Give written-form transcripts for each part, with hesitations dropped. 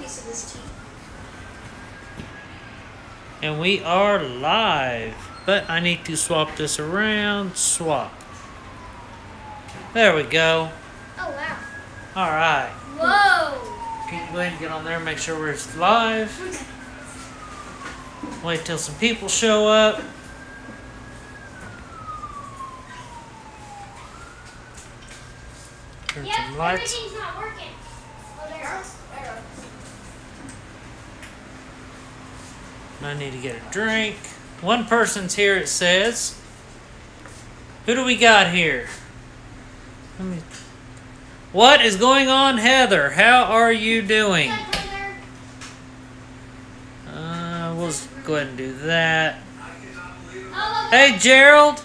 piece of this tea. And we are live. But I need to swap this around. Swap. There we go. Oh, wow. Alright. Whoa. Can you go ahead and get on there and make sure we're live? Wait till some people show up. Turn some lights. Everything's not working. Oh, there. I need to get a drink. One person's here, it says. Who do we got here? What is going on, Heather? How are you doing? We'll just go ahead and do that. Hey, Gerald.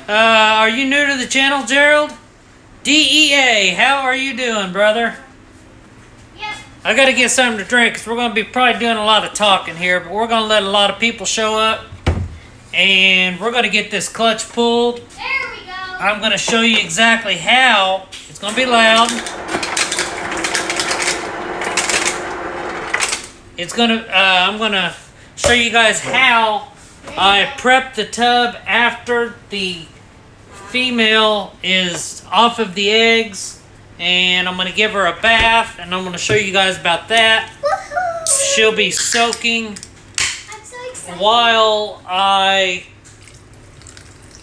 Are you new to the channel, Gerald? DEA, how are you doing, brother? I gotta get something to drink because we're gonna be probably doing a lot of talking here, but we're gonna let a lot of people show up and we're gonna get this clutch pulled. There we go. I'm gonna show you exactly how. It's gonna be loud. I'm gonna show you guys how I prep the tub after the female is off of the eggs. And I'm going to give her a bath, and I'm going to show you guys about that. She'll be soaking I'm so excited. while I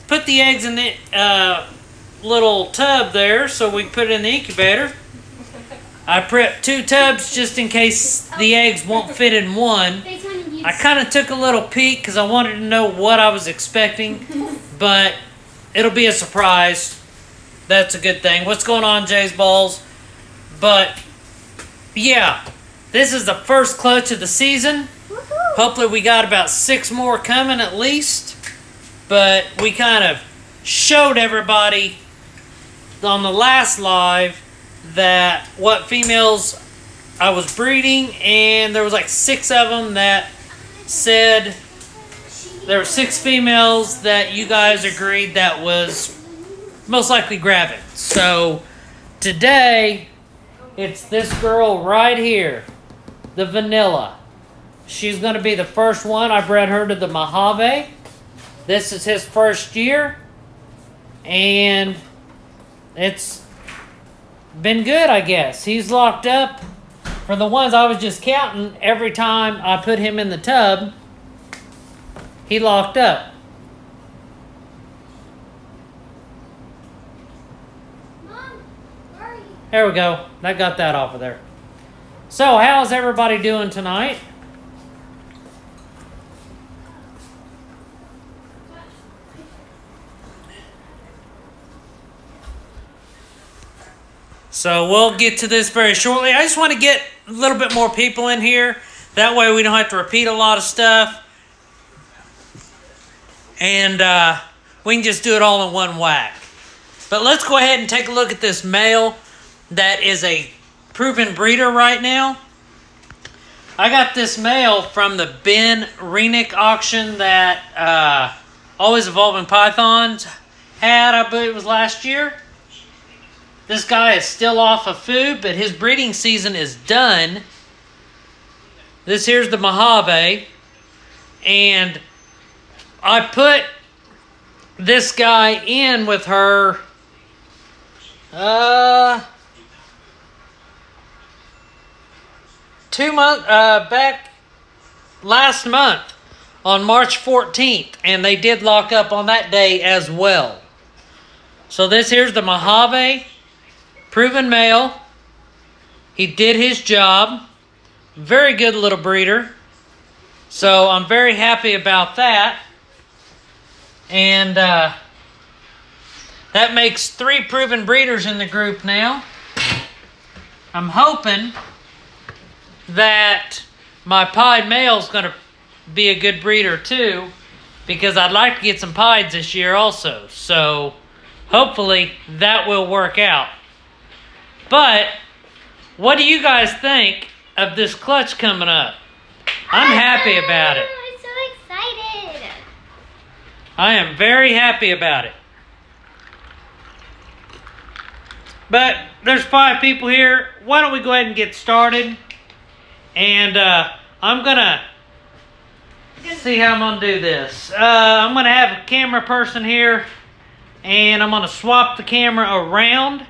put the eggs in the little tub there so we can put it in the incubator. I prepped 2 tubs just in case the eggs won't fit in one. I kind of took a little peek because I wanted to know what I was expecting, but it'll be a surprise. That's a good thing. What's going on, Jay's Balls? But, yeah. This is the first clutch of the season. Hopefully we got about 6 more coming at least. But we kind of showed everybody on the last live that what females I was breeding. And there was like 6 of them that said... There were 6 females that you guys agreed that was... most likely grab it. So today it's this girl right here, the vanilla. She's going to be the first one. I bred her to the Mojave. This is his first year and it's been good, I guess. He's locked up. For the ones I was just counting, every time I put him in the tub, he locked up. There we go. I got that off of there. So, how's everybody doing tonight? So, we'll get to this very shortly. I just want to get a little bit more people in here. That way we don't have to repeat a lot of stuff. And we can just do it all in one whack. But let's go ahead and take a look at this male. That is a proven breeder right now. I got this male from the Ben Renick auction that Always Evolving Pythons had, I believe it was last year. This guy is still off of food, but his breeding season is done. This here's the Mojave. And I put this guy in with her... 2 months back last month on March 14th, and they did lock up on that day as well. So this here's the Mojave, proven male. He did his job. Very good little breeder. So I'm very happy about that. And that makes 3 proven breeders in the group now. I'm hoping that my pied male is going to be a good breeder too, because I'd like to get some pieds this year also. So hopefully that will work out. But what do you guys think of this clutch coming up? I'm happy about it. I'm so excited. I am very happy about it. But there's 5 people here. Why don't we go ahead and get started? And I'm gonna see how I'm gonna do this. I'm gonna have a camera person here, and I'm gonna swap the camera around.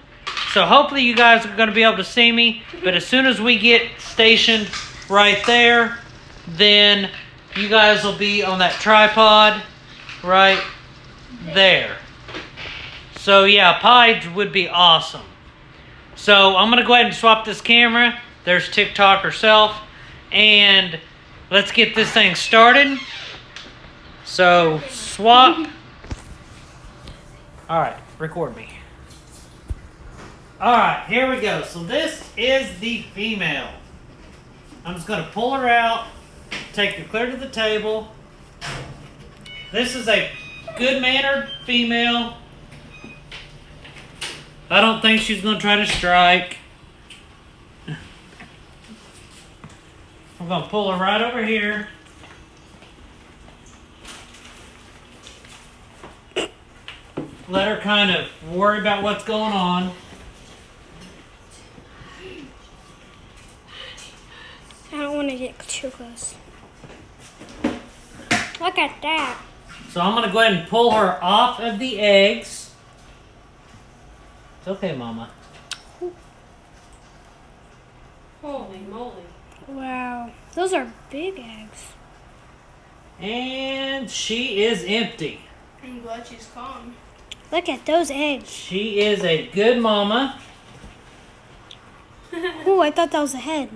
So hopefully you guys are gonna be able to see me. But as soon as we get stationed right there, then you guys will be on that tripod right there. So yeah, pies would be awesome. So I'm gonna go ahead and swap this camera. There's TikTok herself. And let's get this thing started. So swap. Alright, record me. Alright, here we go. So this is the female. I'm just gonna pull her out, take her clear to the table. This is a good-mannered female. I don't think she's going to try to strike. I'm going to pull her right over here. Let her kind of worry about what's going on. I don't want to get too close. Look at that. So I'm going to go ahead and pull her off of the eggs. It's okay, Mama. Holy moly. Wow. Those are big eggs. And she is empty. I'm glad she's calm. Look at those eggs. She is a good mama. Oh, I thought that was a head.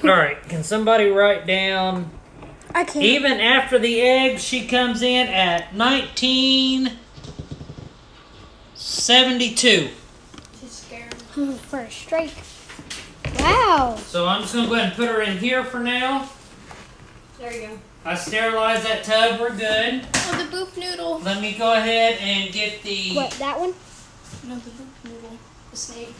Alright, can somebody write down... I can't. Even after the eggs, she comes in at 1972. She's scared. For a strike. Wow. So I'm just going to go ahead and put her in here for now. There you go. I sterilized that tub. We're good. Oh, the boop noodle. Let me go ahead and get the... What, that one? No, the boop noodle. The snake.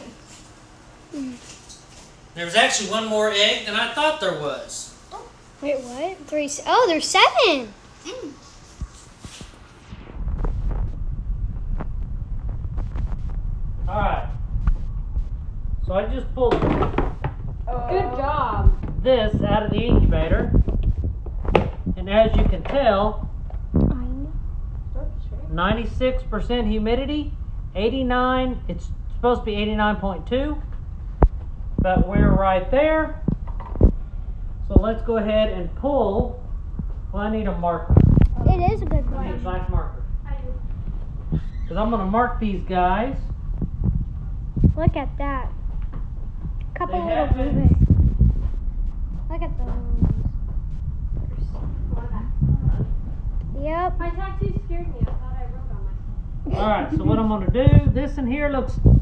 There's actually one more egg than I thought there was. Wait, what? 3. Oh, there's 7. Alright. So I just pulled Good job. this out of the incubator. And as you can tell, 96% humidity, 89, it's supposed to be 89.2, but we're right there. So let's go ahead and pull. Well, I need a marker. It is a good I need a one. black marker. I do. Because I'm going to mark these guys. Look at that. Couple They little have been- blueberries. Look at those. Yep. My tattoo scared me. I thought I wrote on my... Alright, so what I'm going to do, this in here looks a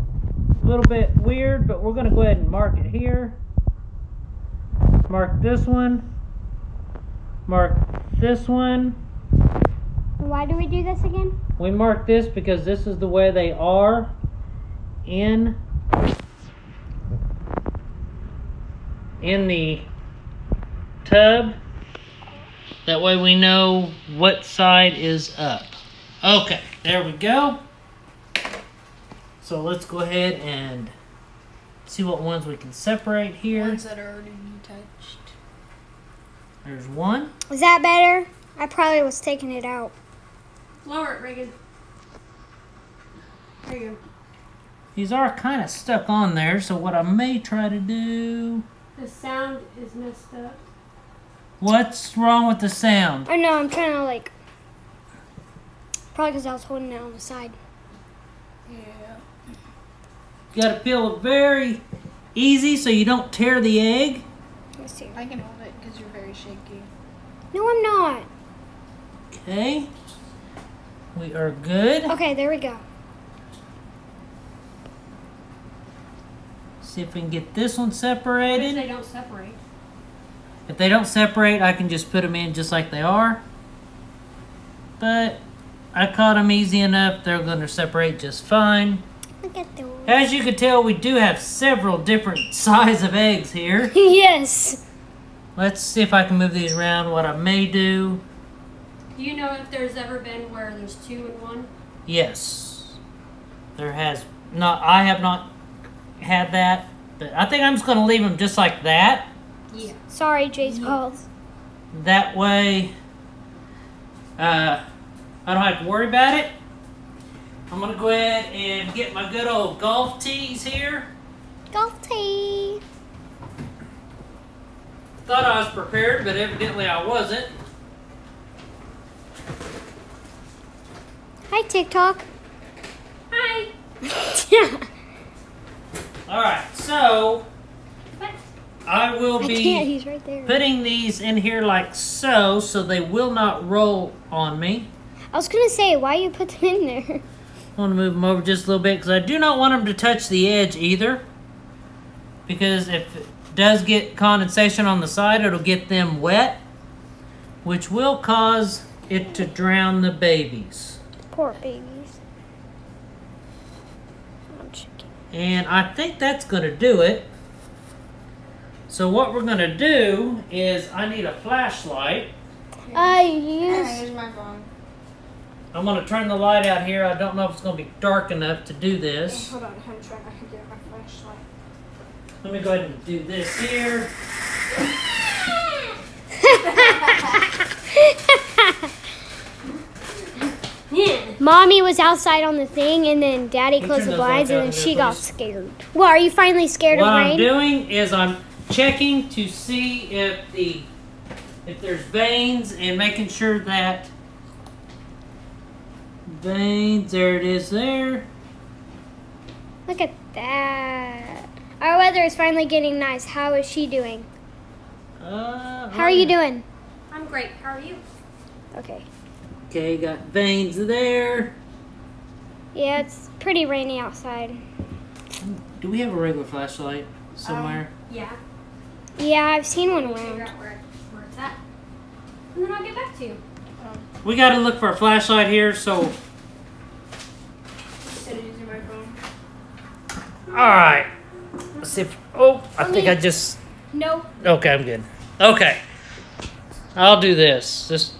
little bit weird, but we're going to go ahead and mark it here. Mark this one. Mark this one. Why do we do this again? We mark this because this is the way they are in the tub. That way we know what side is up. Okay, there we go. So let's go ahead and see what ones we can separate here. Ones that are already touched. There's one. Is that better? I probably was taking it out. Lower it, Reagan. There you go. These are kind of stuck on there, so what I may try to do... The sound is messed up. What's wrong with the sound? Oh no, I'm trying to like... Probably because I was holding it on the side. Yeah. You gotta peel it very easy so you don't tear the egg. Let's see. I can hold it because you're very shaky. No, I'm not. Okay. We are good. Okay, there we go. See if we can get this one What if separated. they don't separate? If they don't separate, I can just put them in just like they are. But I caught them easy enough. They're going to separate just fine. Look at those. As you can tell, we do have several different size of eggs here. Yes. Let's see if I can move these around. What I may do. Do you know if there's ever been where there's 2 in 1? Yes. There has I have not had that, but I think I'm just going to leave them just like that. Yeah. Sorry, Jay's balls. That way, I don't have to worry about it. I'm going to go ahead and get my good old golf tees here. Golf tee. Thought I was prepared, but evidently I wasn't. Hi, TikTok. Hi. Yeah. Alright, so What? I will I can't. be He's right there. putting these in here like so they will not roll on me. I was gonna say, why you put them in there? I want to move them over just a little bit because I do not want them to touch the edge either. Because if it does get condensation on the side, it'll get them wet, which will cause it to drown the babies. Poor babies. I'm checking. And I think that's going to do it. So what we're going to do is I need a flashlight. Here's my phone. I'm going to turn the light out here. I don't know if it's going to be dark enough to do this. Hold on, I'm trying to get my flashlight. Let me go ahead and do this here. Mommy was outside on the thing, and then Daddy You closed turn the those blinds, lights out and then in she there, got please. scared. Well, are you finally scared What of I'm rain? doing is I'm checking to see if there's veins and making sure that veins, there it is there. Look at that. Our weather is finally getting nice. How is she doing? How are you doing? I'm great. How are you? Okay. Okay, got veins there. Yeah, it's pretty rainy outside. Do we have a regular flashlight somewhere? Yeah. Yeah, I've seen one Figure around. out where it's at. And then I'll get back to you. We got to look for a flashlight here, so... Instead of using my phone. Alright. Let's see if... Oh, I think I just... No. Okay, I'm good. Okay. I'll do this.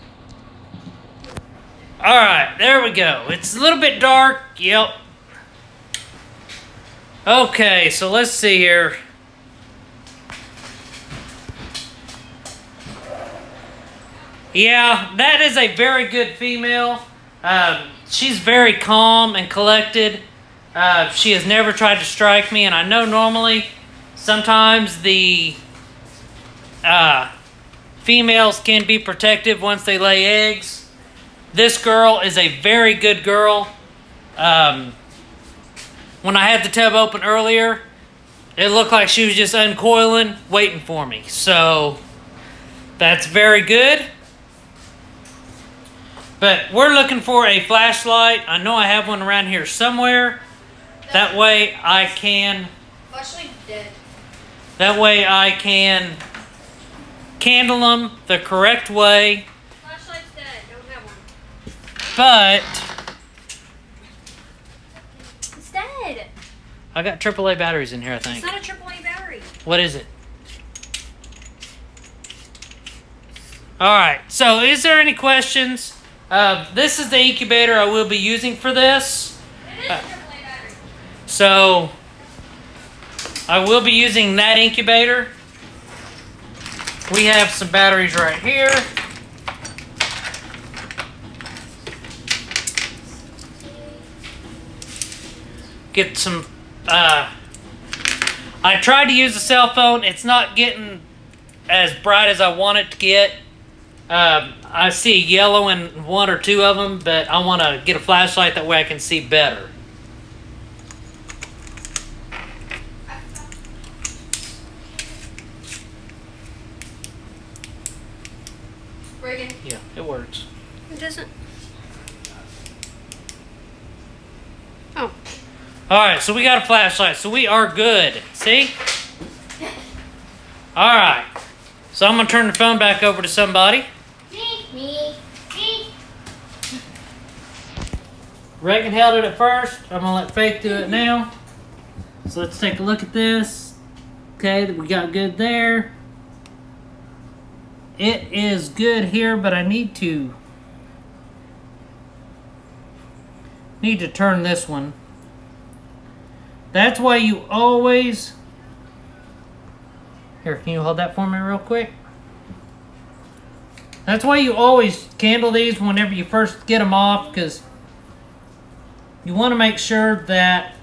Alright, there we go. It's a little bit dark. Yep. Okay, so let's see here. Yeah, that is a very good female. She's very calm and collected. She has never tried to strike me, and I know normally sometimes the females can be protective once they lay eggs. This girl is a very good girl. When I had the tub open earlier, it looked like she was just uncoiling, waiting for me. So, that's very good. But we're looking for a flashlight. I know I have one around here somewhere. That way I can... Flashlight's dead. That way I can candle them the correct way. Flashlight's dead. Don't have one. But It's dead. I got AAA batteries in here, I It's think. not a AAA battery. What is it? Alright, so is there any questions? This is the incubator I will be using for this. It is a AAA battery. So I will be using that incubator. We have some batteries right here. Get some, I tried to use the cell phone. It's not getting as bright as I want it to get. I see yellow in one or two of them, but I want to get a flashlight that way I can see better. Reagan. Yeah, it works. It doesn't. All right, so we got a flashlight, so we are good. See? All right. So I'm gonna turn the phone back over to somebody. Me. Reagan held it at first. I'm gonna let Faith do it now. So let's take a look at this. Okay, we got good there. It is good here, but I need to turn this one. That's why you always... Here, can you hold that for me real quick? That's why you always candle these whenever you first get them off, because you want to make sure that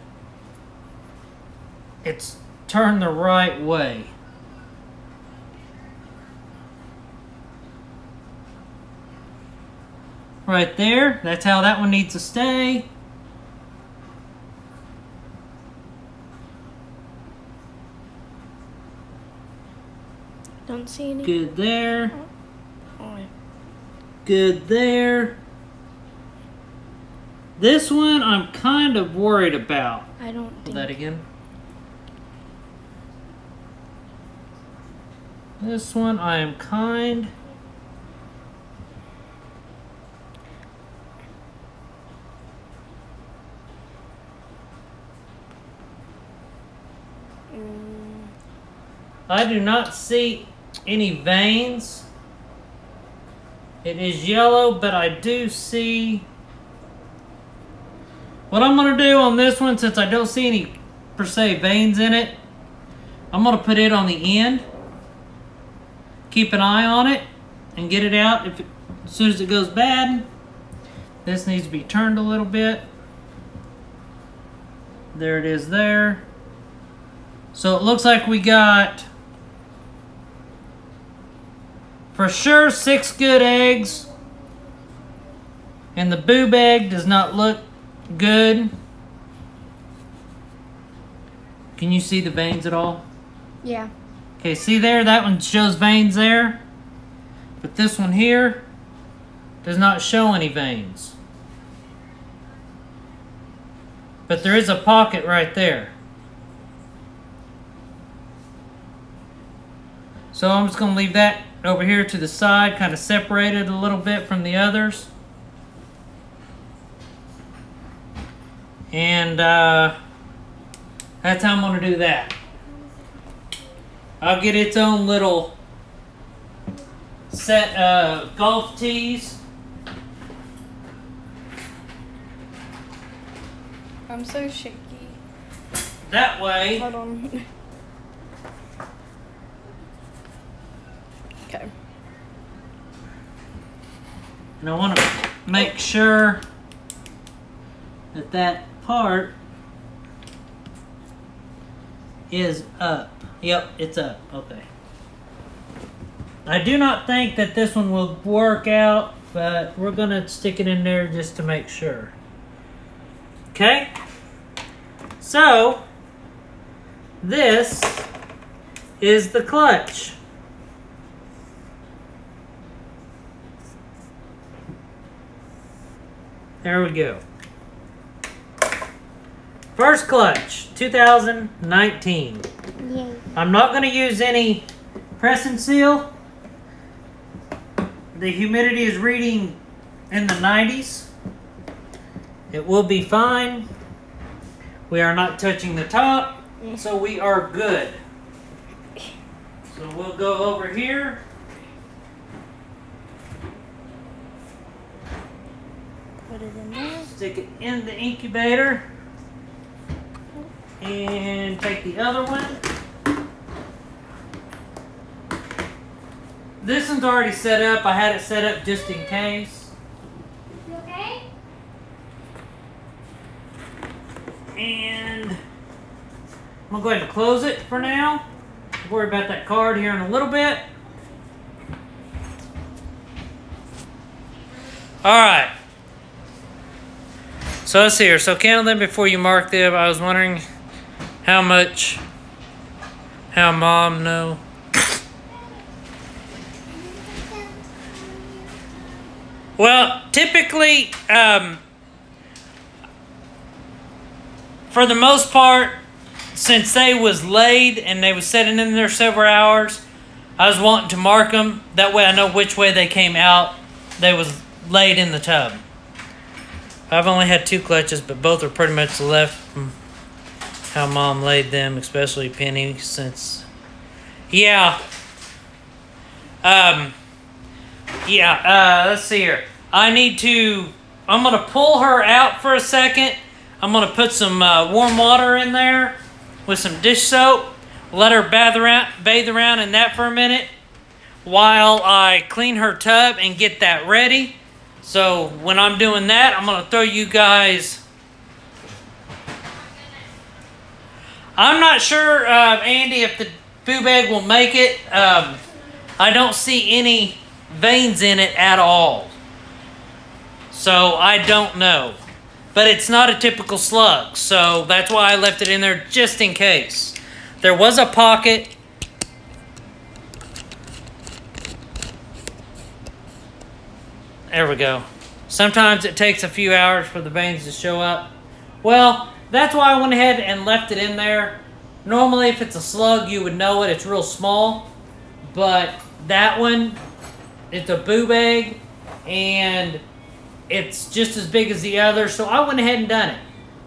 it's turned the right way. Right there, that's how that one needs to stay. Don't see any. Good there. Oh. Good there. This one I'm kind of worried about. I don't Hold think. that again. This one I am kind... I do not see any veins. It is yellow, but I do see... What I'm going to do on this one, since I don't see any, per se, veins in it, I'm going to put it on the end. Keep an eye on it and get it out as soon as it goes bad. This needs to be turned a little bit. There it is there. So it looks like we got... For sure, 6 good eggs. And the boob egg does not look good. Can you see the veins at all? Yeah. Okay, see there? That one shows veins there. But this one here does not show any veins. But there is a pocket right there. So I'm just going to leave that over here to the side, kind of separated a little bit from the others. And that's how I'm going to do that. I'll get its own little set of golf tees. I'm so shaky. That way, Hold on. Okay. and I want to make sure that that part is up. Yep, it's up. Okay. I do not think that this one will work out, but we're going to stick it in there just to make sure. Okay? So, this is the clutch. There we go. First clutch, 2019. Yay. I'm not going to use any press and seal. The humidity is reading in the 90s. It will be fine. We are not touching the top, so we are good. So we'll go over here. Put it in there. Stick it in the incubator. And take the other one. This one's already set up. I had it set up just in case. You okay? And I'm going to go ahead and close it for now. We'll worry about that card here in a little bit. Alright. So let's see here. So count them before you mark them. I was wondering how much, how Mom know. Well, typically, for the most part, since they was laid and they was sitting in there several hours, I was wanting to mark them. That way I know which way they came out. They was laid in the tub. I've only had 2 clutches, but both are pretty much left from how Mom laid them, especially Penny, since... Yeah. Let's see here. I'm going to pull her out for a second. I'm gonna put some warm water in there with some dish soap. Let her bathe around in that for a minute while I clean her tub and get that ready. So when I'm doing that, I'm gonna throw you guys. I'm not sure, Andy, if the boob egg will make it. I don't see any veins in it at all. So I don't know. But it's not a typical slug, so that's why I left it in there just in case. There was a pocket. There we go. Sometimes it takes a few hours for the veins to show up. Well, that's why I went ahead and left it in there. Normally, if it's a slug, you would know it. It's real small. But that one, it's a boob egg, and it's just as big as the other, so I went ahead and done it.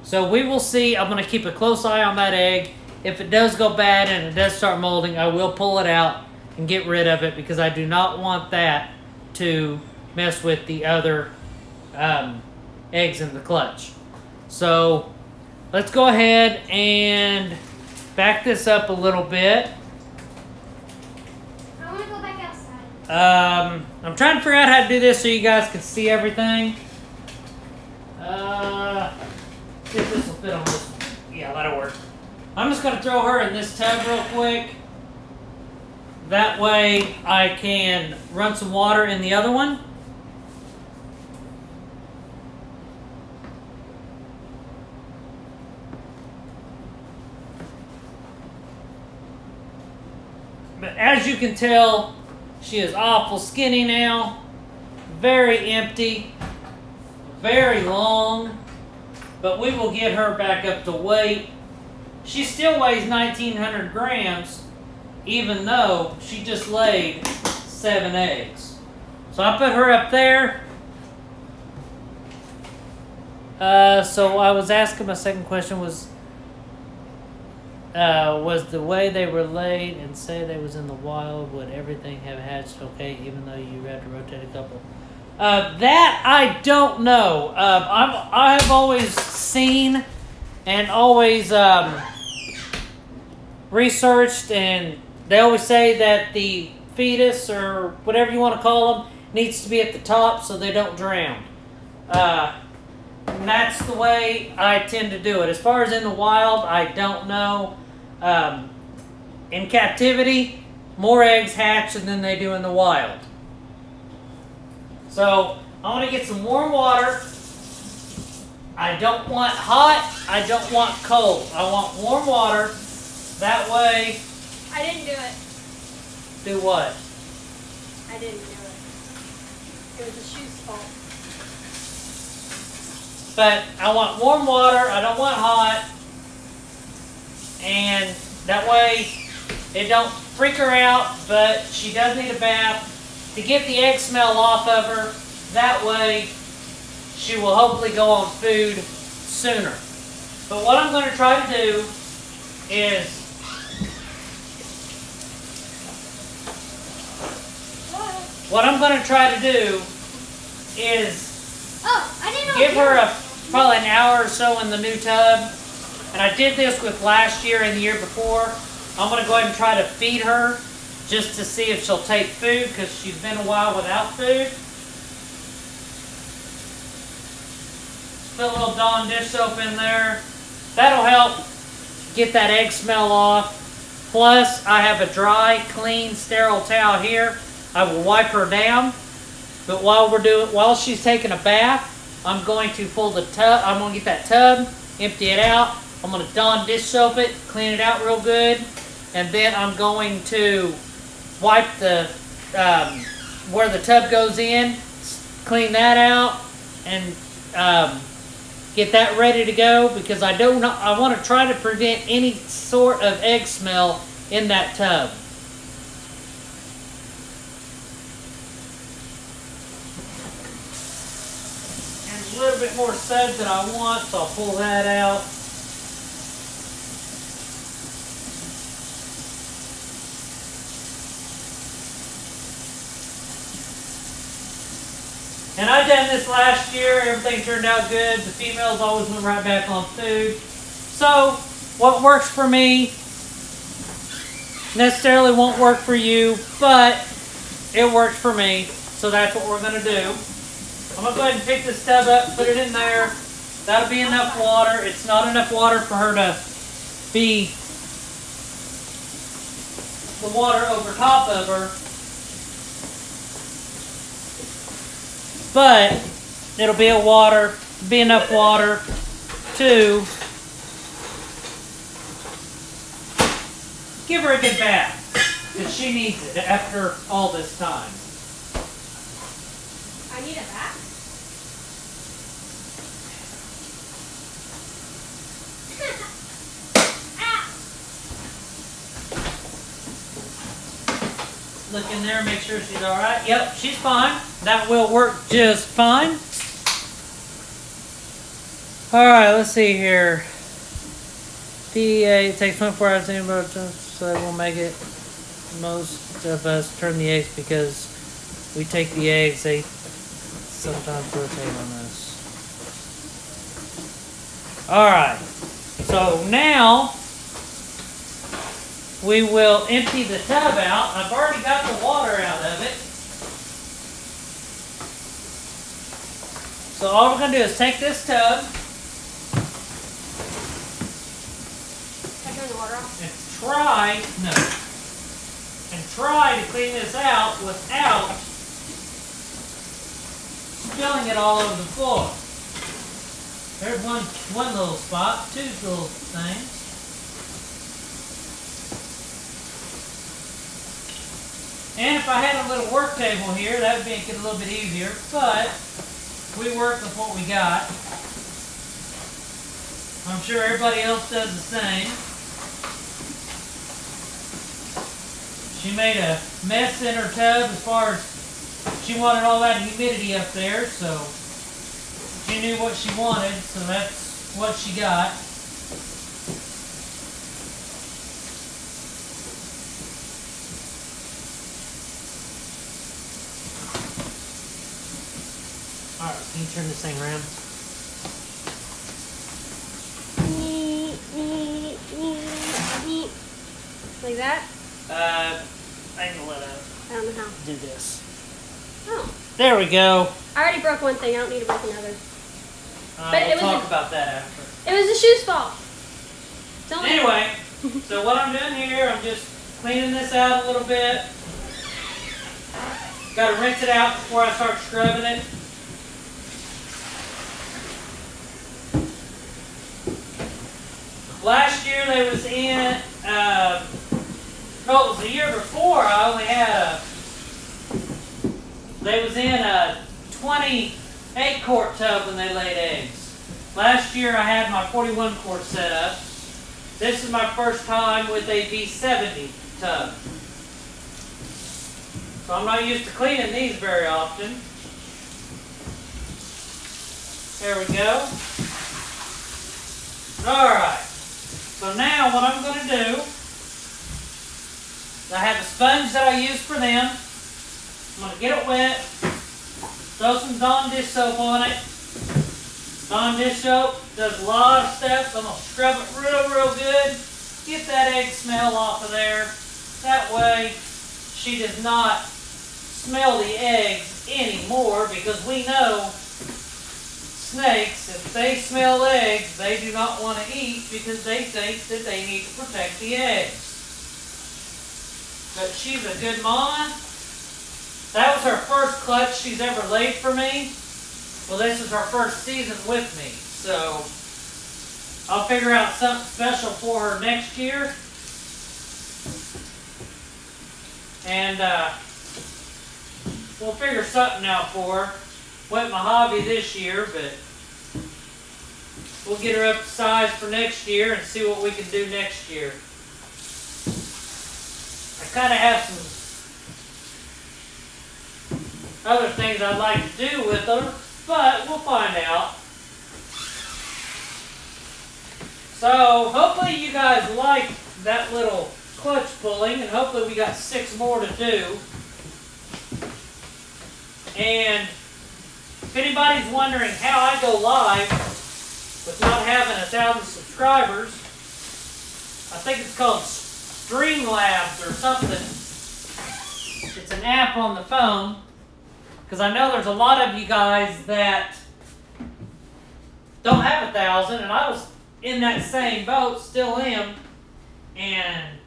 So we will see. I'm going to keep a close eye on that egg. If it does go bad and it does start molding, I will pull it out and get rid of it because I do not want that to mess with the other eggs in the clutch. So let's go ahead and back this up a little bit. I want to go back outside. I'm trying to figure out how to do this so you guys can see everything. See if this will fit on this one. Yeah, that'll work. I'm just going to throw her in this tub real quick. That way I can run some water in the other one. But as you can tell, she is awful skinny now, very empty, very long, but we will get her back up to weight. She still weighs 1,900 grams, even though she just laid 7 eggs. So I put her up there. So I was asking, my second question was the way they were laid and say they was in the wild, would everything have hatched okay, even though you had to rotate a couple? That I don't know. I have always seen and always researched, and they always say that the fetus, or whatever you want to call them, needs to be at the top so they don't drown. And that's the way I tend to do it. As far as in the wild, I don't know. In captivity, more eggs hatch than they do in the wild. So I want to get some warm water. I don't want hot. I don't want cold. I want warm water. That way. I didn't do it. Do what? I didn't do it. It was the shoe's fault. But I want warm water. I don't want hot. And that way it don't freak her out, but she does need a bath to get the egg smell off of her. That way she will hopefully go on food sooner. But what I'm going to try to do is give her probably an hour or so in the new tub. And I did this with last year and the year before. I'm going to go ahead and try to feed her just to see if she'll take food, because she's been a while without food. Put a little Dawn dish soap in there. That'll help get that egg smell off. Plus, I have a dry, clean, sterile towel here. I will wipe her down. But while she's taking a bath, I'm going to pull the tub. I'm going to get that tub, empty it out. I'm going to Dawn dish soap it, clean it out real good, and then I'm going to wipe the where the tub goes in, clean that out, and get that ready to go, because I want to try to prevent any sort of egg smell in that tub. And a little bit more suds than I want, so I'll pull that out. And I done this last year. Everything turned out good. The females always went right back on food. So what works for me necessarily won't work for you, but it works for me. So that's what we're going to do. I'm going to go ahead and pick this tub up, put it in there. That'll be enough water. It's not enough water for her to be the water over top of her. But it'll be enough water to give her a good bath, because she needs it after all this time. I need a bath? Look in there, make sure she's all right. Yep, she's fine. That will work just fine. All right, let's see here. DEA takes 24 hours to anybody, so we'll make it. Most of us turn the eggs because we take the eggs. They sometimes rotate on us. All right. So now we will empty the tub out. I've already got the water out of it. So all we're going to do is take this tub Turn the water off. and try to clean this out without spilling it all over the floor. There's one little spot, two little things. And if I had a little work table here, that would make it a little bit easier, but we work with what we got. I'm sure everybody else does the same. She made a mess in her tub as far as she wanted all that humidity up there, so she knew what she wanted, so that's what she got. Alright, can you turn this thing around? Like that? I can let her I don't know how. do this. Oh. There we go. I already broke one thing. I don't need to break another. We'll talk about that after. It was the shoe's fault. Don't Anyway, so what I'm doing here, I'm just cleaning this out a little bit. Got to rinse it out before I start scrubbing it. Last year they was in, no, it was the year before, I only had they was in a 28 quart tub when they laid eggs. Last year I had my 41 quart set up. This is my first time with a V70 tub. So I'm not used to cleaning these very often. There we go. Alright. So now what I'm going to do, I have a sponge that I use for them. I'm going to get it wet, throw some Dawn dish soap on it. Dawn dish soap does a lot of stuff, so I'm going to scrub it real good. Get that egg smell off of there. That way she does not smell the eggs anymore, because we know snakes, if they smell eggs, they do not want to eat because they think that they need to protect the eggs. But she's a good mama. That was her first clutch she's ever laid for me. Well, this is her first season with me, so I'll figure out something special for her next year. And we'll figure something out for her. Went my hobby this year, but we'll get her up to size for next year and see what we can do next year. I kind of have some other things I'd like to do with her, but we'll find out. So hopefully you guys like that little clutch pulling, and hopefully we got 6 more to do. And If anybody's wondering how I go live with not having 1,000 subscribers, I think it's called Streamlabs or something. It's an app on the phone, because I know there's a lot of you guys that don't have 1,000, and I was in that same boat, still am, and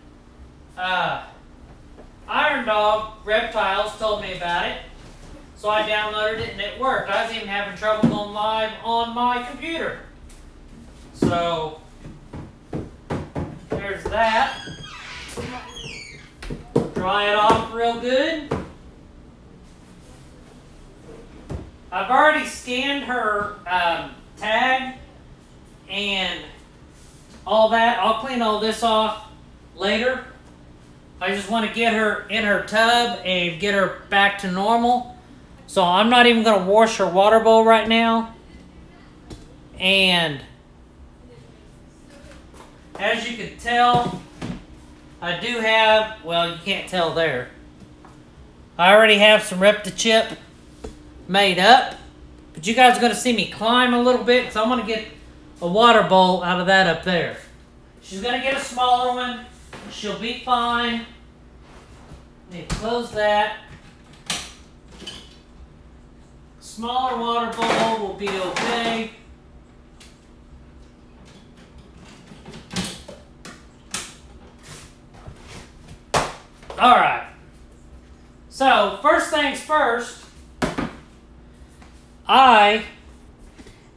Iron Dog Reptiles told me about it, so I downloaded it and it worked. I was even having trouble going live on my computer. So, there's that. Dry it off real good. I've already scanned her tag and all that. I'll clean all this off later. I just want to get her in her tub and get her back to normal. So I'm not even going to wash her water bowl right now. And as you can tell, I do have, well, you can't tell there. I already have some Reptichip made up. But you guys are going to see me climb a little bit, because I'm going to get a water bowl out of that up there. She's going to get a smaller one. She'll be fine. Need to close that. Smaller water bowl will be okay. Alright. So, first things first, I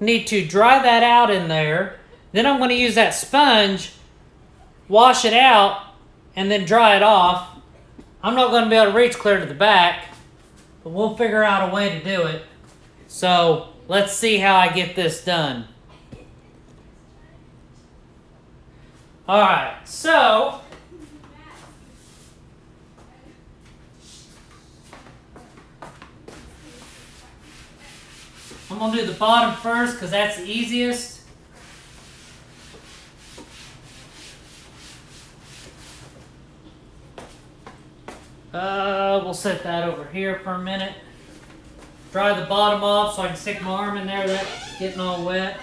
need to dry that out in there. Then I'm going to use that sponge, wash it out, and then dry it off. I'm not going to be able to reach clear to the back, but we'll figure out a way to do it. So, let's see how I get this done. Alright, so I'm going to do the bottom first because that's the easiest. We'll set that over here for a minute. Dry the bottom off so I can stick my arm in there. That's getting all wet.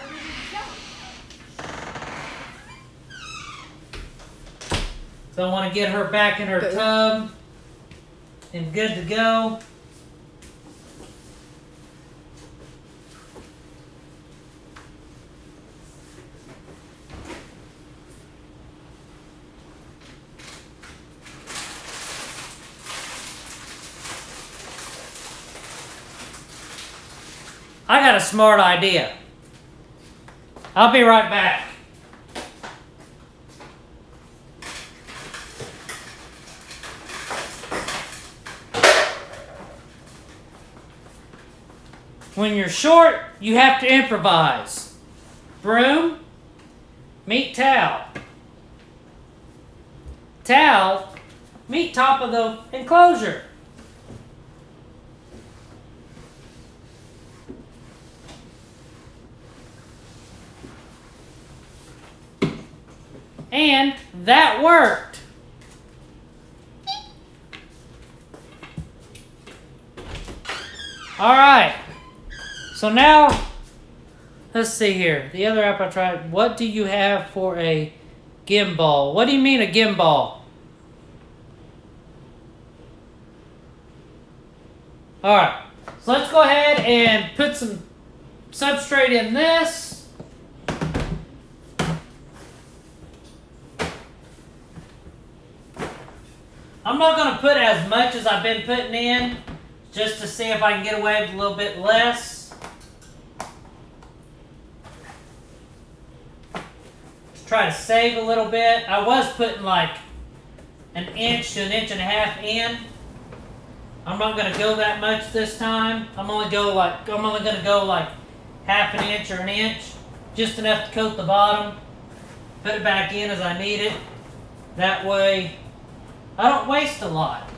So I want to get her back in her tub and good to go. I got a smart idea. I'll be right back. When you're short, you have to improvise. Broom, meet towel. Towel, meet top of the enclosure. And that worked. All right. So now, let's see here. The other app I tried. What do you have for a gimbal? What do you mean a gimbal? All right. So let's go ahead and put some substrate in this. I'm not going to put as much as I've been putting in, just to see if I can get away with a little bit less. Let's try to save a little bit. I was putting like 1 inch to 1.5 inches in. I'm not going to go that much this time. I'm only going to go like 1/2 inch or 1 inch, just enough to coat the bottom. Put it back in as I need it. That way I don't waste a lot.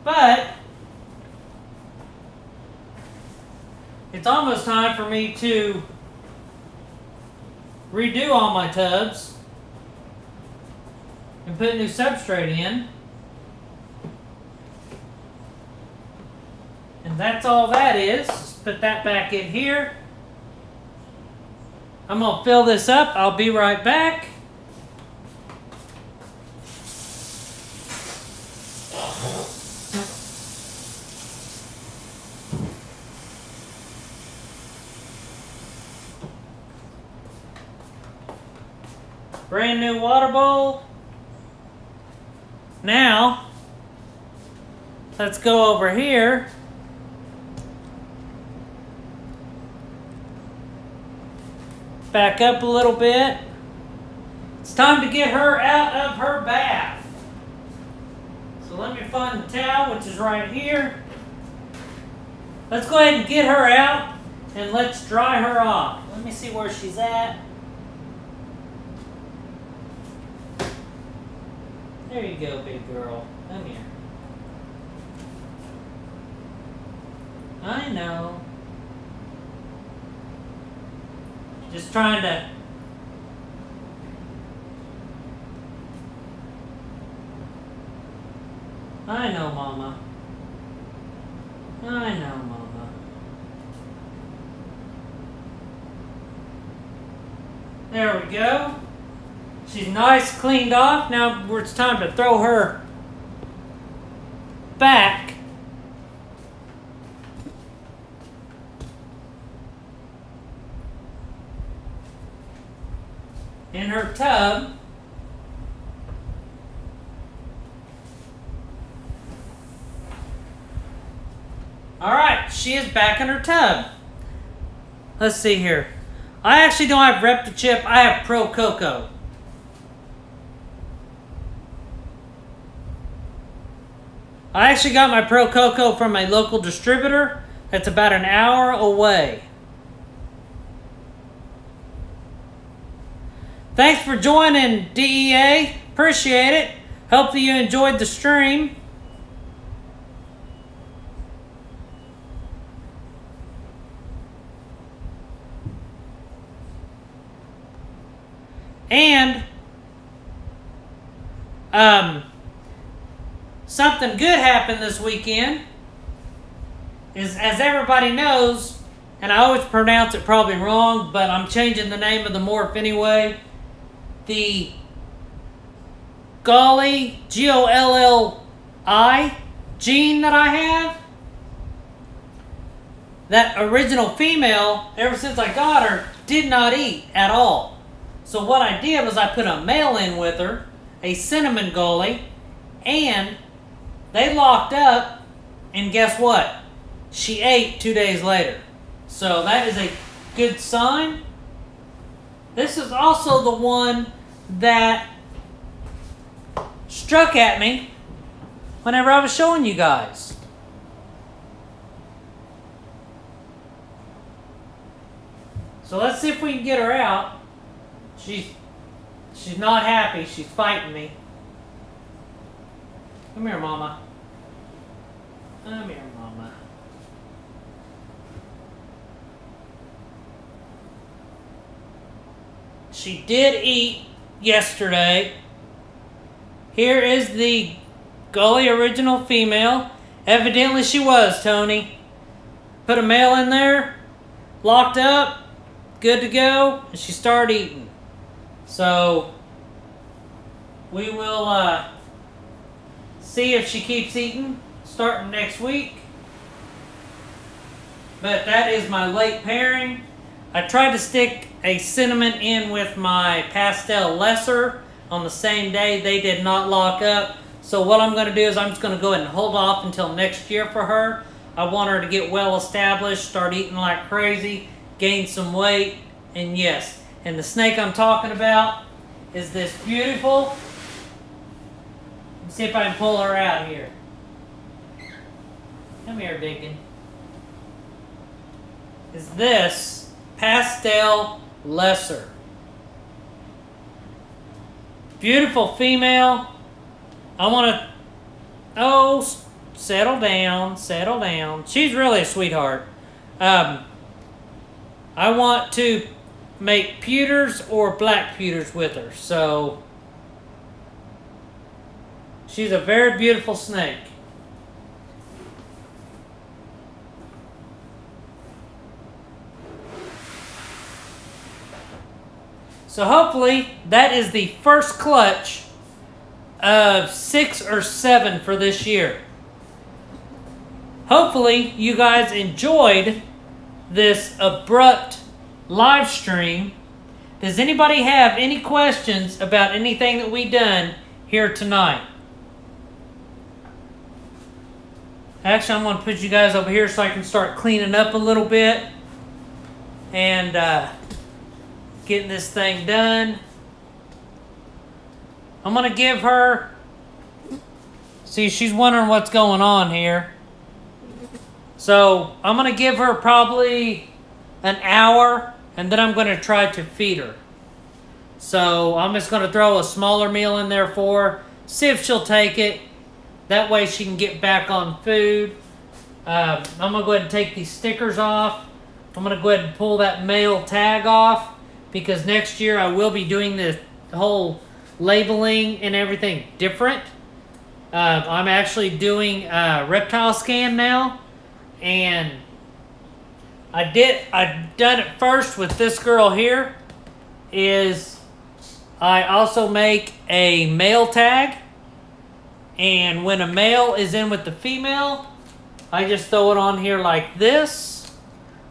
But it's almost time for me to redo all my tubs and put new substrate in. And that's all that is. Just put that back in here. I'm going to fill this up. I'll be right back. Brand new water bowl. Now, let's go over here. Back up a little bit. It's time to get her out of her bath. So let me find the towel, which is right here. Let's go ahead and get her out and let's dry her off. Let me see where she's at. There you go, big girl. Come here. I know. Just trying to... I know, Mama. I know, Mama. There we go. She's nice, cleaned off. Now it's time to throw her back in her tub. All right, she is back in her tub. Let's see here. I actually don't have Reptichip. I have Pro Coco. I actually got my Pro Coco from a local distributor that's about an hour away. Thanks for joining, DEA. Appreciate it. Hope that you enjoyed the stream. And something good happened this weekend. As everybody knows, and I always pronounce it probably wrong, but I'm changing the name of the morph anyway. The Golly, Golli gene that I have, that original female, ever since I got her, did not eat at all. So what I did was I put a male in with her, a cinnamon Golli, and they locked up, and guess what? She ate 2 days later. So that is a good sign. This is also the one that struck at me whenever I was showing you guys. So let's see if we can get her out. She's not happy. She's fighting me. Come here, Mama. Come here, Mama. She did eat yesterday. Here is the Golli original female. Evidently she was, Tony. Put a male in there, locked up, good to go, and she started eating. So we will see if she keeps eating starting next week. But that is my late pairing. I tried to stick a cinnamon in with my pastel lesser on the same day. They did not lock up. So what I'm going to do is I'm just going to go ahead and hold off until next year for her. I want her to get well established, start eating like crazy, gain some weight, and yes. And the snake I'm talking about is this beautiful. Let's see if I can pull her out here. Come here, Deacon. Is this pastel lesser. Beautiful female. I want to... Oh, settle down, settle down. She's really a sweetheart. I want to make pewters or black pewters with her. So She's a very beautiful snake. So hopefully that is the first clutch of 6 or 7 for this year. Hopefully you guys enjoyed this abrupt live stream. Does anybody have any questions about anything that we done here tonight? Actually, I'm going to put you guys over here so I can start cleaning up a little bit and getting this thing done. I'm going to give her... See, she's wondering what's going on here. So, I'm going to give her probably an hour, and then I'm going to try to feed her. So, I'm just going to throw a smaller meal in there for her, see if she'll take it. That way she can get back on food. I'm going to go ahead and take these stickers off. I'm going to go ahead and pull that male tag off, because next year I will be doing the whole labeling and everything different. I'm actually doing a reptile scan now. And I've done it first with this girl here. I also make a male tag. And when a male is in with the female, I just throw it on here like this.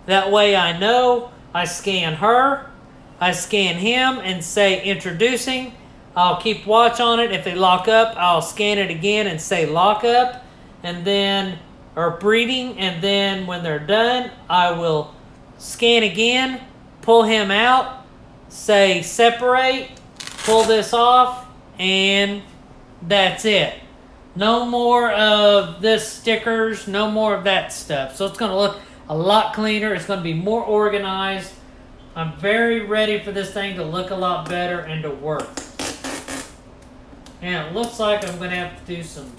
That way I know. I scan her, I scan him and say introducing. I'll keep watch on it. If they lock up, I'll scan it again and say lock up. And then, or breeding. And then when they're done, I will scan again, pull him out, say separate, pull this off, and that's it. No more of this stickers, no more of that stuff. So it's going to look a lot cleaner. It's going to be more organized. I'm very ready for this thing to look a lot better and to work. And it looks like I'm going to have to do some...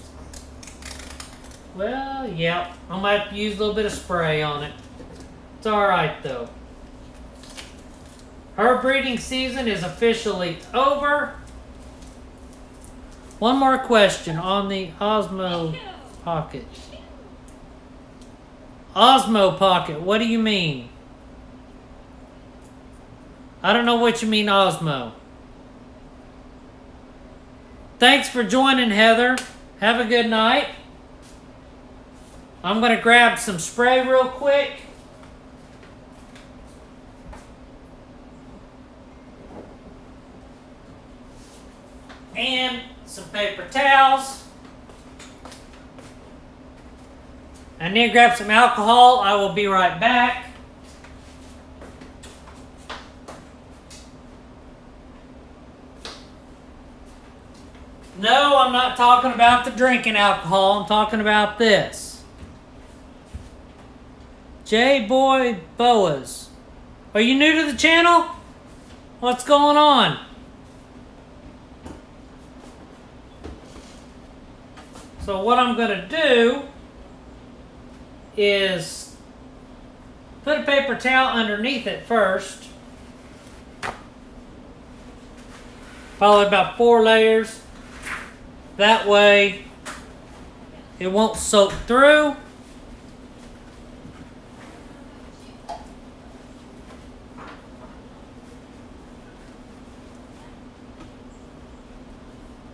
Well, yeah. I might have to use a little bit of spray on it. It's alright though. Her breeding season is officially over. One more question on the Osmo Pocket. Osmo Pocket, what do you mean? I don't know what you mean, Osmo. Thanks for joining, Heather. Have a good night. I'm going to grab some spray real quick. And some paper towels. I need to grab some alcohol. I will be right back. No, I'm not talking about the drinking alcohol. I'm talking about this. J-Boy Boas. Are you new to the channel? What's going on? So what I'm going to do is put a paper towel underneath it first. Probably about 4 layers. That way it won't soak through.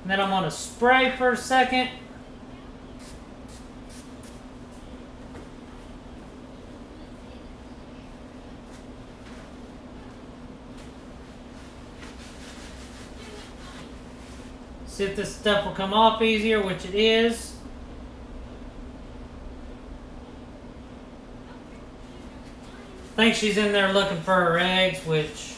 And then I'm going to spray for a second. See if this stuff will come off easier, which it is. I think she's in there looking for her eggs, which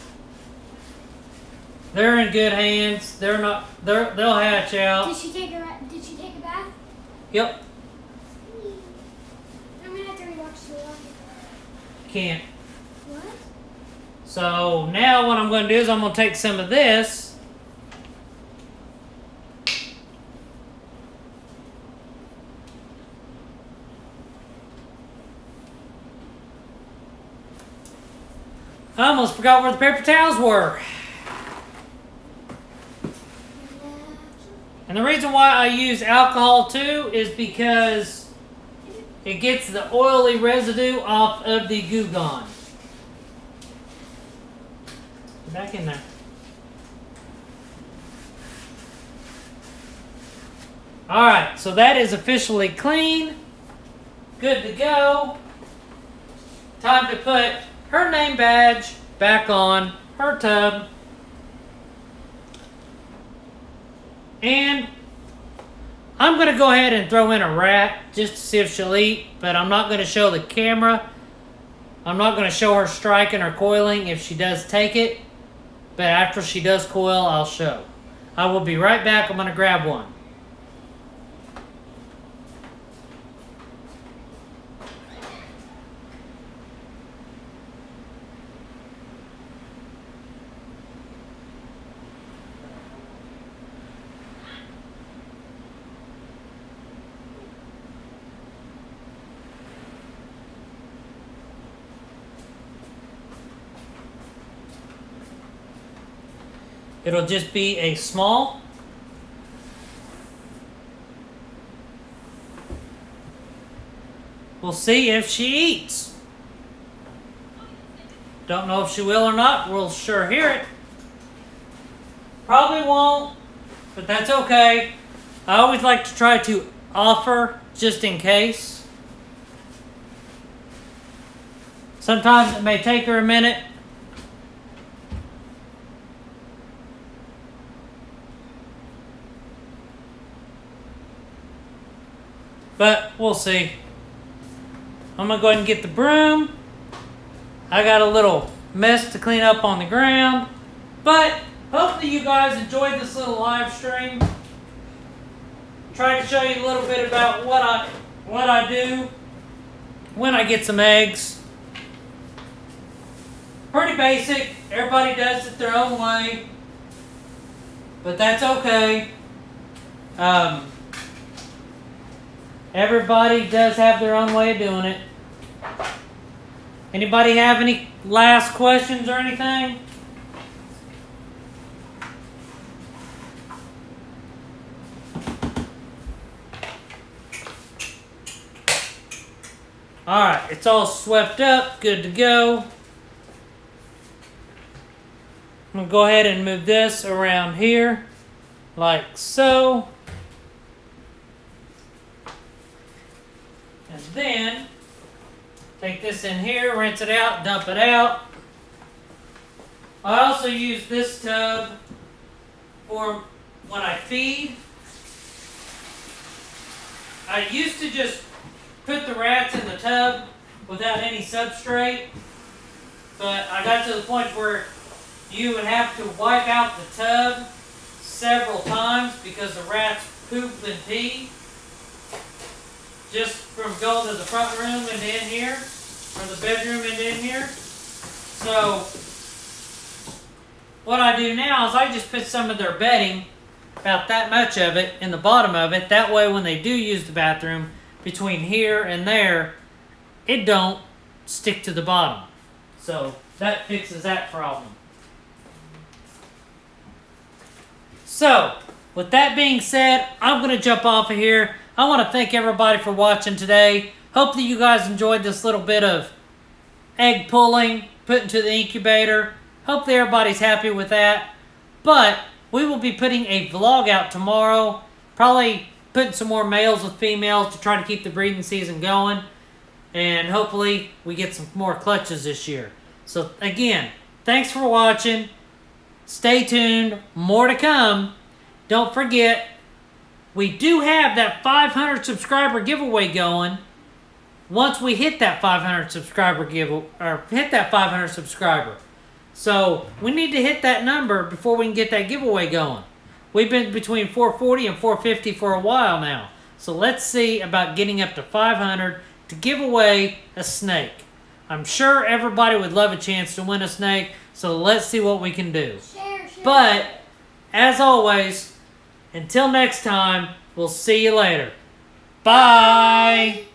they're in good hands. They'll hatch out. Did she take a bath? Yep. I'm gonna have to rewatch the vlog. Can't. What? So now what I'm going to do is I'm going to take some of this. I almost forgot where the paper towels were. And And the reason why I use alcohol too is because it gets the oily residue off of the goo gone. Back in there. Alright, so that is officially clean. Good to go. Time to put her name badge back on her tub. And I'm going to go ahead and throw in a rat just to see if she'll eat, but I'm not going to show the camera. I'm not going to show her striking or coiling if she does take it, but after she does coil, I'll show. I will be right back. I'm going to grab one. It'll just be a small. We'll see if she eats. Don't know if she will or not. We'll sure hear it. Probably won't, but that's okay. I always like to try to offer just in case. Sometimes it may take her a minute. But we'll see. I'm going to go ahead and get the broom. I got a little mess to clean up on the ground. But hopefully you guys enjoyed this little live stream. Trying to show you a little bit about what I do when I get some eggs. Pretty basic. Everybody does it their own way. But that's okay. Everybody does have their own way of doing it. Anybody have any last questions or anything? Alright, it's all swept up, good to go. I'm going to go ahead and move this around here, like so. And then, take this in here, rinse it out, dump it out. I also use this tub for when I feed. I used to just put the rats in the tub without any substrate, but I got to the point where you would have to wipe out the tub several times because the rats poop and pee. Just from going to the front room and in here, or the bedroom and in here. So, what I do now is I just put some of their bedding, about that much of it, in the bottom of it. That way when they do use the bathroom, between here and there, it don't stick to the bottom. So, that fixes that problem. So, with that being said, I'm going to jump off of here. I want to thank everybody for watching today. Hope that you guys enjoyed this little bit of egg pulling, put into the incubator. Hopefully everybody's happy with that. But we will be putting a vlog out tomorrow. Probably putting some more males with females to try to keep the breeding season going. And hopefully we get some more clutches this year. So again, thanks for watching. Stay tuned. More to come. Don't forget, we do have that 500 subscriber giveaway going. Once we hit that 500 subscriber, so we need to hit that number before we can get that giveaway going. We've been between 440 and 450 for a while now. So let's see about getting up to 500 to give away a snake. I'm sure everybody would love a chance to win a snake. So let's see what we can do. Share. But as always, until next time, we'll see you later. Bye.